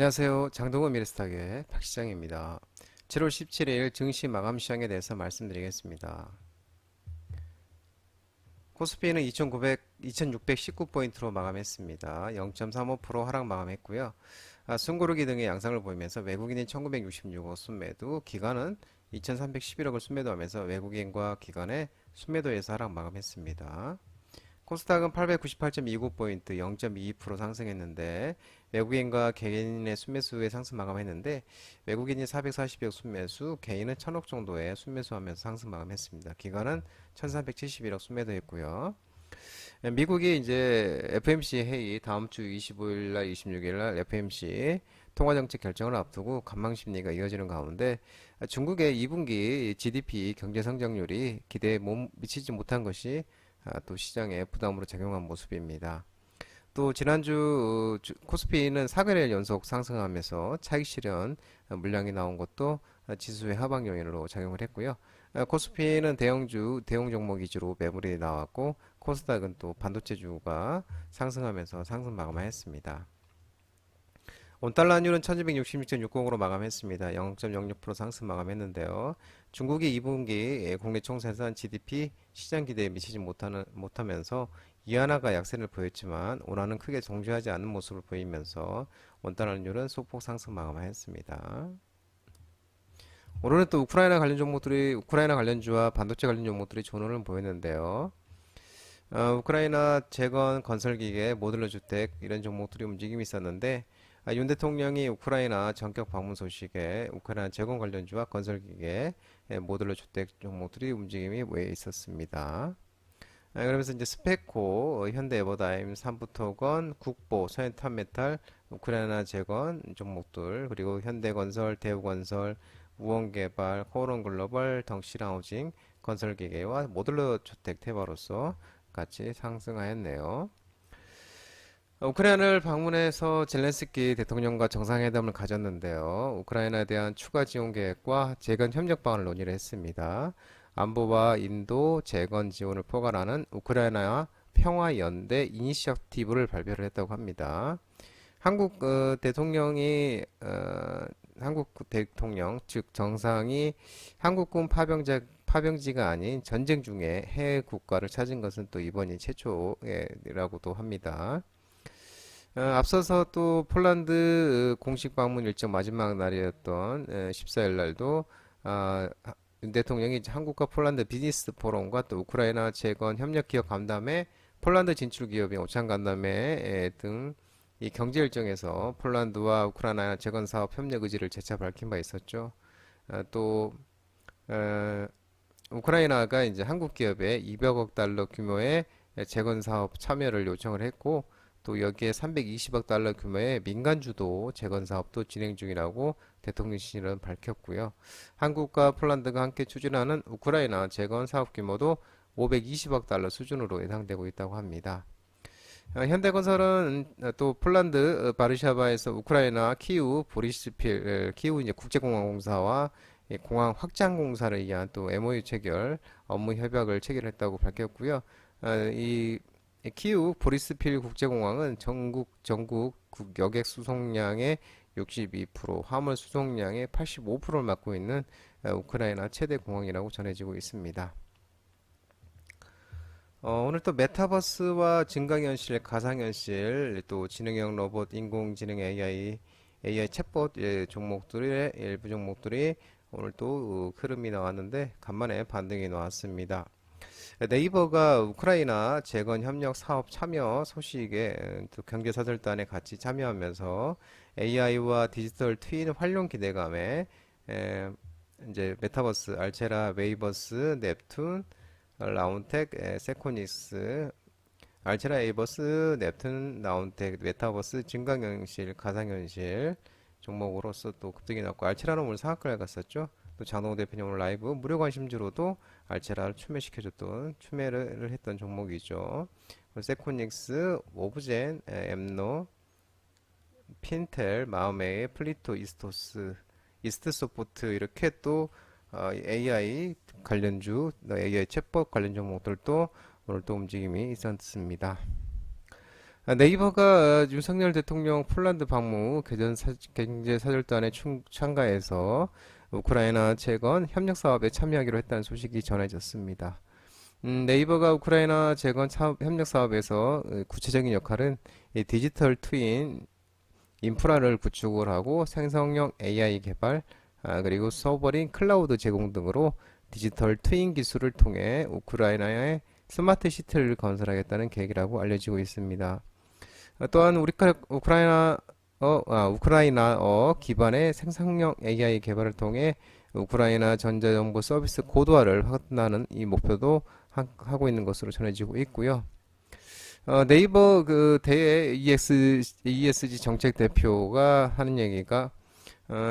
안녕하세요. 장동건 미래스탁의 박시장입니다. 7월 17일 증시 마감 시장에 대해서 말씀드리겠습니다. 코스피는 2619포인트로 마감했습니다. 0.35% 하락 마감했고요. 숨고르기 등의 양상을 보이면서 외국인이 1966억 순매도, 기관은 2311억을 순매도하면서 외국인과 기관의 순매도에서 하락 마감했습니다. 코스닥은 898.29포인트 0.22% 상승했는데 외국인과 개인의 순매수의 상승 마감했는데 외국인이 440억 순매수, 개인은 1000억 정도의 순매수하면서 상승 마감했습니다. 기관은 1371억 순매도했고요. 미국이 이제 FMC 회의 다음 주 25일 날 26일 날 FMC 통화정책 결정을 앞두고 관망심리가 이어지는 가운데 중국의 2분기 GDP 경제 성장률이 기대에 미치지 못한 것이 또 시장에 부담으로 작용한 모습입니다. 또 지난주 코스피는 4개월 연속 상승하면서 차익 실현 물량이 나온 것도 지수의 하방 요인으로 작용을 했고요. 코스피는 대형 종목 위주로 매물이 나왔고 코스닥은 또 반도체주가 상승하면서 상승 마감했습니다. 원달러율은 1266.60으로 마감했습니다. 0.06% 상승 마감했는데요. 중국이 2분기 국내 총생산 GDP 시장 기대에 미치지 못하면서 위안화가 약세를 보였지만 원화는 크게 정지하지 않는 모습을 보이면서 원달러율은 소폭 상승 마감했습니다. 오늘은 또 우크라이나 관련주와 반도체 관련 종목들이 존원을 보였는데요. 우크라이나 재건 건설기계 모듈러 주택 이런 종목들이 움직임이 있었는데 윤 대통령이 우크라이나 전격 방문 소식에 우크라이나 재건 관련주와 건설기계 모듈러 주택 종목들이 움직임이 있었습니다. 그러면서 이제 스페코, 현대에버다임, 삼부토건, 국보, 서현탄메탈, 우크라이나 재건 종목들, 그리고 현대건설, 대우건설, 우원개발, 코오론글로벌, 덩실하우징, 건설기계와 모듈러 주택 테마로서 같이 상승하였네요. 우크라이나를 방문해서 젤렌스키 대통령과 정상회담을 가졌는데요. 우크라이나에 대한 추가 지원 계획과 재건 협력 방안을 논의를 했습니다. 안보와 인도 재건 지원을 포괄하는 우크라이나 평화연대 이니셔티브를 발표를 했다고 합니다. 한국 대통령 즉 정상이 한국군 파병지가 아닌 전쟁 중에 해외 국가를 찾은 것은 또 이번이 최초라고도 합니다. 앞서서 또 폴란드 공식 방문 일정 마지막 날이었던 14일 날도 윤 대통령이 한국과 폴란드 비즈니스 포럼과 또 우크라이나 재건 협력 기업 간담회, 폴란드 진출 기업인 오찬 간담회 등 이 경제 일정에서 폴란드와 우크라이나 재건 사업 협력 의지를 재차 밝힌 바 있었죠. 또 우크라이나가 이제 한국 기업에 200억 달러 규모의 재건 사업 참여를 요청을 했고 또 여기에 320억 달러 규모의 민간 주도 재건 사업도 진행 중이라고 대통령실은 밝혔고요. 한국과 폴란드가 함께 추진하는 우크라이나 재건 사업 규모도 520억 달러 수준으로 예상되고 있다고 합니다. 현대건설은 또 폴란드 바르샤바에서 우크라이나 키우 보리스필 키우 이제 국제공항공사와 공항 확장 공사를 위한 또 MOU 체결 업무 협약을 체결했다고 밝혔고요. 이 키우 보리스필 국제공항은 전국 여객 수송량의 62%, 화물 수송량의 85%를 맡고 있는 우크라이나 최대 공항이라고 전해지고 있습니다. 오늘 또 메타버스와 증강현실, 가상현실, 또 지능형 로봇, 인공지능 AI 챗봇 종목들의 일부 종목들이 오늘 또 흐름이 나왔는데 간만에 반등이 나왔습니다. 네이버가 우크라이나 재건 협력 사업 참여 소식에 또 경제사절단에 같이 참여하면서 AI와 디지털 트윈 활용 기대감에 이제 메타버스, 알체라, 웨이버스, 넵툰, 라운텍, 세코닉스, 알체라, 웨이버스, 넵툰, 라운텍, 메타버스, 증강현실, 가상현실 종목으로서 또 급등이 났고 알체라는 오늘 상한가를 갔었죠. 또 장동호 대표님 오늘 라이브 무료 관심주로도 알체라를 추매를 했던 종목이죠. 세코닉스, 오브젠, 엠노, 핀텔, 마음에이, 플리토, 이스트소프트 이렇게 또 AI 관련주, AI 챗봇 관련 종목들도 오늘 또 움직임이 있었습니다. 네이버가 윤석열 대통령 폴란드 방문 경제사절단에 참가해서 우크라이나 재건 협력 사업에 참여하기로 했다는 소식이 전해졌습니다. 네이버가 우크라이나 재건 협력 사업에서 구체적인 역할은 이 디지털 트윈 인프라를 구축을 하고 생성형 AI 개발, 그리고 서버링, 클라우드 제공 등으로 디지털 트윈 기술을 통해 우크라이나의 스마트 시티를 건설하겠다는 계획이라고 알려지고 있습니다. 또한 우크라이나어 기반의 생성형 AI 개발을 통해 우크라이나 전자정보 서비스 고도화를 확대하는 이 목표도 하고 있는 것으로 전해지고 있고요. 네이버 그 대의 ESG 정책 대표가 하는 얘기가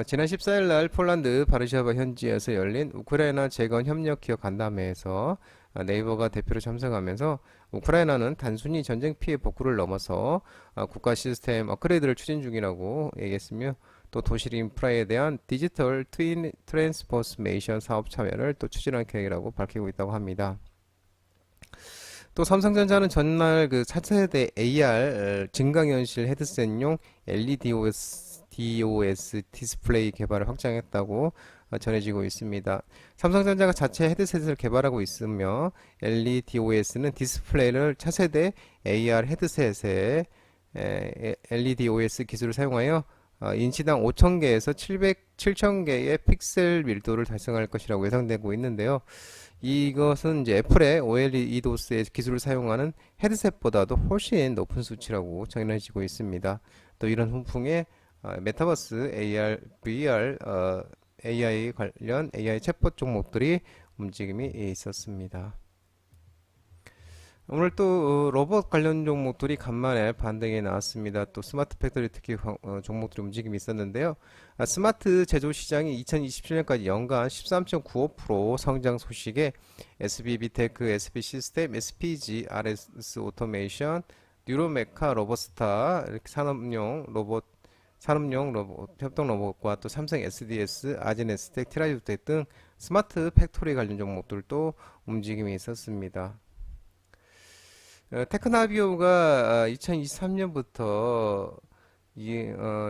지난 14일 날 폴란드 바르샤바 현지에서 열린 우크라이나 재건 협력 기업 간담회에서 네이버가 대표로 참석하면서 우크라이나는 단순히 전쟁 피해 복구를 넘어서 국가 시스템 업그레이드를 추진 중이라고 얘기했으며 또 도시 인프라에 대한 디지털 트윈 트랜스포스메이션 사업 참여를 또 추진할 계획이라고 밝히고 있다고 합니다. 또 삼성전자는 전날 그 4세대 AR 증강현실 헤드셋용 LEDOS 디스플레이 개발을 확장했다고 전해지고 있습니다. 삼성전자가 자체 헤드셋을 개발하고 있으며 LEDOS는 디스플레이를 차세대 AR 헤드셋에 LEDOS 기술을 사용하여 인치당 5,000개에서 7,000개의 픽셀 밀도를 달성할 것이라고 예상되고 있는데요. 이것은 이제 애플의 OLED 도스의 기술을 사용하는 헤드셋보다도 훨씬 높은 수치라고 전해지고 있습니다. 또 이런 훈풍에 메타버스, AR, VR, AI 관련 AI 챗봇 종목들이 움직임이 있었습니다. 오늘 또 로봇 관련 종목들이 간만에 반등이 나왔습니다. 또 스마트 팩토리 특히 종목들이 움직임이 있었는데요. 스마트 제조 시장이 2027년까지 연간 13.95% 성장 소식에 SB비테크, SB시스템, SPG, RS 오토메이션, 뉴로메카, 로버스타 이렇게 산업용 로봇, 협동 로봇과 또 삼성 SDS, 아진에스텍, 티라이주텍 등 스마트 팩토리 관련 종목들도 움직임이 있었습니다. 테크나비오가 2023년부터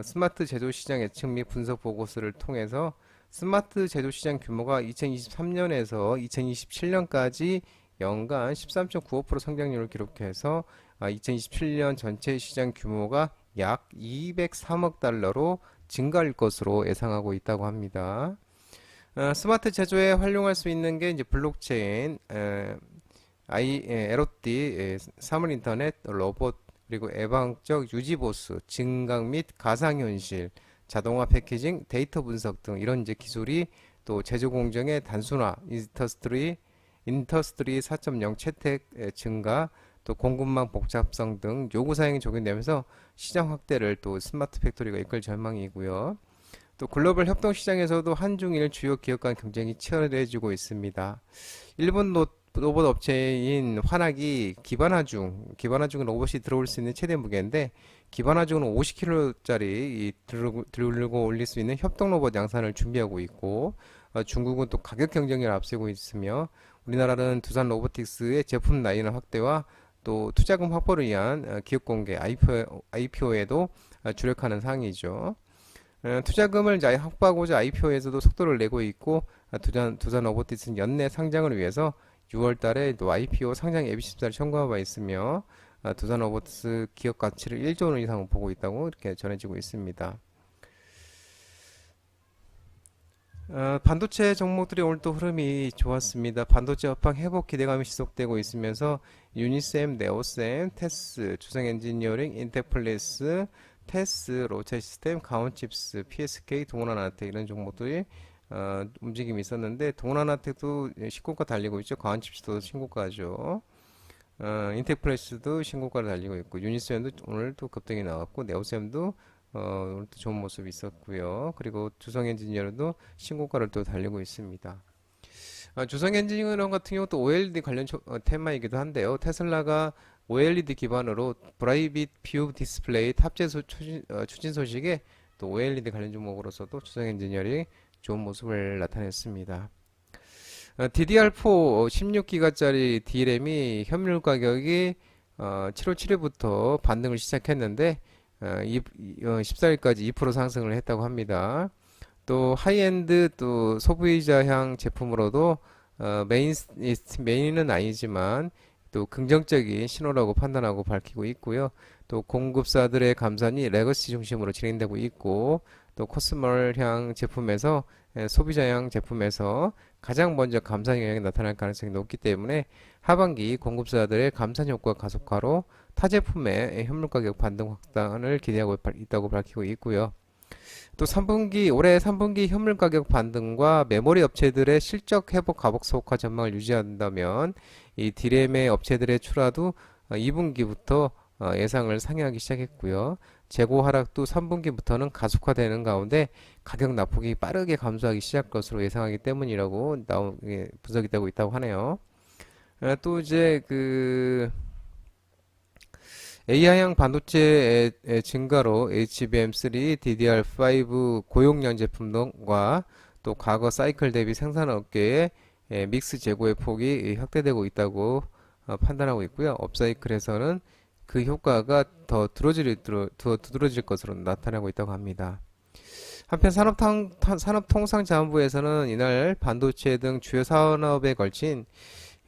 스마트 제조 시장 예측 및 분석 보고서를 통해서 스마트 제조 시장 규모가 2023년에서 2027년까지 연간 13.95% 성장률을 기록해서 2027년 전체 시장 규모가 약 203억 달러로 증가할 것으로 예상하고 있다고 합니다. 스마트 제조에 활용할 수 있는 게 이제 블록체인, LOD, 사물인터넷, 로봇, 그리고 예방적 유지보수, 증강 및 가상현실, 자동화 패키징, 데이터 분석 등 이런 이제 기술이 또 제조 공정의 단순화, 인더스트리 4.0 채택 증가, 또 공급망 복잡성 등 요구 사항이 적용되면서 시장 확대를 또 스마트 팩토리가 이끌 전망이고요. 또 글로벌 협동 시장에서도 한중일 주요 기업 간 경쟁이 치열해지고 있습니다. 일본 로봇 업체인 환학이 기반하중은 로봇이 들어올 수 있는 최대 무게인데 기반하중은 50kg짜리 들고 올릴 수 있는 협동 로봇 양산을 준비하고 있고 중국은 또 가격 경쟁을 앞세우고 있으며 우리나라는 두산 로보틱스의 제품 라인업 확대와 또 투자금 확보를 위한 기업 공개 IPO에도 주력하는 사항이죠. 투자금을 확보하고자 IPO에서도 속도를 내고 있고 두산 로보틱스는 연내 상장을 위해서 6월 달에 또 IPO 상장 예비 심사를 청구한 바 있으며 두산 로보틱스 기업 가치를 1조 원 이상 보고 있다고 이렇게 전해지고 있습니다. 반도체 종목들이 오늘 또 흐름이 좋았습니다. 반도체 업황 회복 기대감이 지속되고 있으면서 유니셈, 네오셈, 테스, 주성엔지니어링, 인텍플레스, 테스, 로체시스템, 가온칩스, PSK, 동원하나텍 이런 종목들이 움직임이 있었는데 동원하나텍도 신고가 달리고 있죠. 가온칩스도 신고가죠. 인텍플레스도 신고가를 달리고 있고 유니셈도 오늘 또 급등이 나왔고 네오셈도 오늘 또 좋은 모습이 있었고요. 그리고 주성엔지니어도 신고가를 또 달리고 있습니다. 주성엔지니어 같은 경우 또 OLED 관련 테마이기도 한데요. 테슬라가 OLED 기반으로 브라이빗 뷰 디스플레이 탑재 추진 소식에 또 OLED 관련 종목으로서도 주성엔지니어링 좋은 모습을 나타냈습니다. DDR4 16기가짜리 D램이 현물 가격이 7월 7일부터 반등을 시작했는데 14일까지 2% 상승을 했다고 합니다. 또 하이엔드 또 소비자향 제품으로도 메인은 아니지만 또 긍정적인 신호라고 판단하고 밝히고 있고요. 또 공급사들의 감산이 레거시 중심으로 진행되고 있고 또 코스멀향 제품에서 소비자향 제품에서 가장 먼저 감산 영향이 나타날 가능성이 높기 때문에 하반기 공급사들의 감산 효과 가속화로 타 제품의 현물 가격 반등 확산을 기대하고 있다고 밝히고 있고요. 또 올해 3분기 현물 가격 반등과 메모리 업체들의 실적 회복 가속화 전망을 유지한다면 이 디램의 업체들의 출하도 2분기부터 예상을 상회하기 시작했고요. 재고 하락도 3분기부터는 가속화되는 가운데 가격 낙폭이 빠르게 감소하기 시작할 것으로 예상하기 때문이라고 분석이 되고 있다고 하네요. 또 이제 AI향 반도체의 증가로 HBM3, DDR5 고용량 제품 등과 또 과거 사이클 대비 생산 업계의 믹스 재고의 폭이 확대되고 있다고 판단하고 있고요. 업사이클에서는 그 효과가 더 두드러질 것으로 나타나고 있다고 합니다. 한편 산업통상자원부에서는 이날 반도체 등 주요 산업에 걸친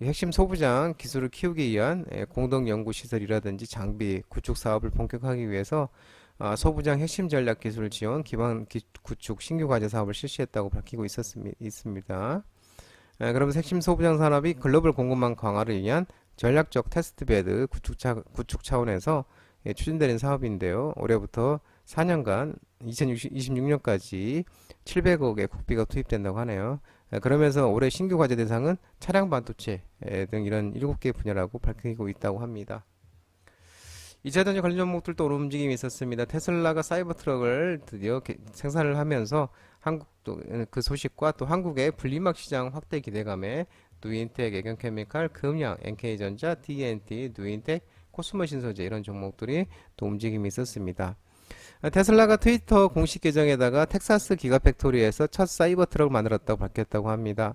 핵심 소부장 기술을 키우기 위한 공동연구시설이라든지 장비, 구축 사업을 본격화하기 위해서 소부장 핵심 전략 기술 지원 기반 구축 신규 과제 사업을 실시했다고 밝히고 있습니다. 그러면서 핵심 소부장 산업이 글로벌 공급망 강화를 위한 전략적 테스트베드 구축 차원에서 추진되는 사업인데요. 올해부터 4년간 2026년까지 700억의 국비가 투입된다고 하네요. 그러면서 올해 신규 과제 대상은 차량 반도체 등 이런 7개 분야라고 밝히고 있다고 합니다. 2차전지 관련 종목들도 오른 움직임이 있었습니다. 테슬라가 사이버 트럭을 드디어 생산을 하면서 한국도 그 소식과 또 한국의 분리막 시장 확대 기대감에 누인텍, 애경케미칼, 금양, NK전자, D&T, 누인텍, 코스모신소재 이런 종목들이 또 움직임이 있었습니다. 테슬라가 트위터 공식 계정에다가 텍사스 기가팩토리에서 첫 사이버 트럭을 만들었다고 밝혔다고 합니다.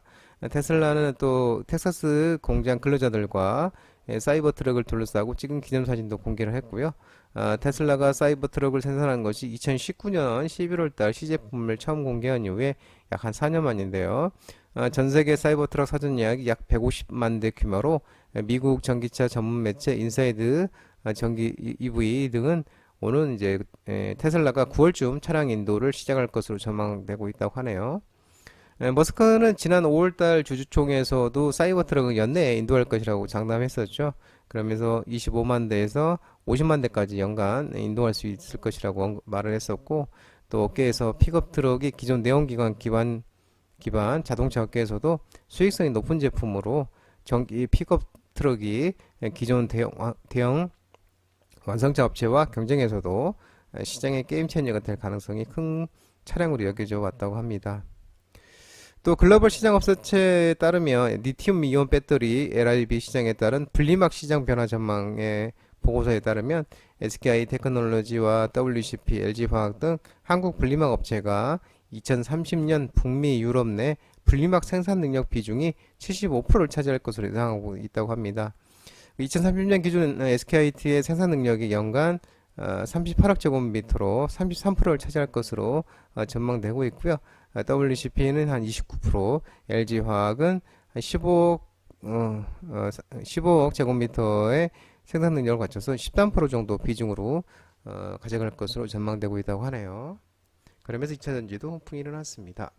테슬라는 또 텍사스 공장 근로자들과 사이버 트럭을 둘러싸고 찍은 기념사진도 공개를 했고요. 테슬라가 사이버 트럭을 생산한 것이 2019년 11월 달 시제품을 처음 공개한 이후에 약 한 4년 만인데요. 전 세계 사이버 트럭 사전 예약이 약 150만 대 규모로 미국 전기차 전문 매체 인사이드 전기 EV 등은 오는 이제 테슬라가 9월쯤 차량 인도를 시작할 것으로 전망되고 있다고 하네요. 머스크는 지난 5월달 주주총회에서도 사이버 트럭을 연내에 인도할 것이라고 장담했었죠. 그러면서 25만 대에서 50만 대까지 연간 인도할 수 있을 것이라고 말을 했었고, 또 업계에서 픽업 트럭이 기존 내연기관 기반 자동차 업계에서도 수익성이 높은 제품으로 전기 픽업 트럭이 기존 대형 완성차 업체와 경쟁에서도 시장의 게임 체인저가 될 가능성이 큰 차량으로 여겨져 왔다고 합니다. 또 글로벌 시장 업체에 따르면 리튬 이온 배터리 LIB 시장에 따른 분리막 시장 변화 전망의 보고서에 따르면 SKI 테크놀로지와 WCP, LG화학 등 한국 분리막 업체가 2030년 북미 유럽 내 분리막 생산 능력 비중이 75%를 차지할 것으로 예상하고 있다고 합니다. 2030년 기준 SKIT의 생산 능력이 연간 38억 제곱미터로 33%를 차지할 것으로 전망되고 있고요. WCP는 한 29%, LG화학은 한 15억 제곱미터의 생산 능력을 갖춰서 13% 정도 비중으로 가져갈 것으로 전망되고 있다고 하네요. 그러면서 2차전지도 훈풍이 일어났습니다.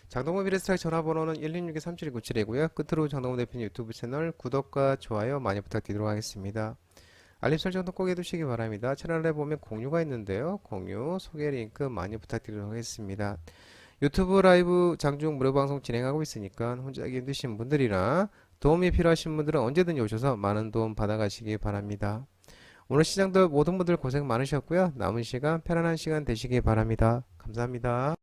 장동호 미래스트라이크 전화번호는 116-37297이고요. 끝으로 장동호 대표님 유튜브 채널 구독과 좋아요 많이 부탁드리도록 하겠습니다. 알림 설정도 꼭 해두시기 바랍니다. 채널에 보면 공유가 있는데요. 공유, 소개 링크 많이 부탁드리도록 하겠습니다. 유튜브 라이브 장중 무료 방송 진행하고 있으니까 혼자 하기 힘드신 분들이나 도움이 필요하신 분들은 언제든지 오셔서 많은 도움 받아가시기 바랍니다. 오늘 시장도 모든 분들 고생 많으셨고요. 남은 시간 편안한 시간 되시기 바랍니다. 감사합니다.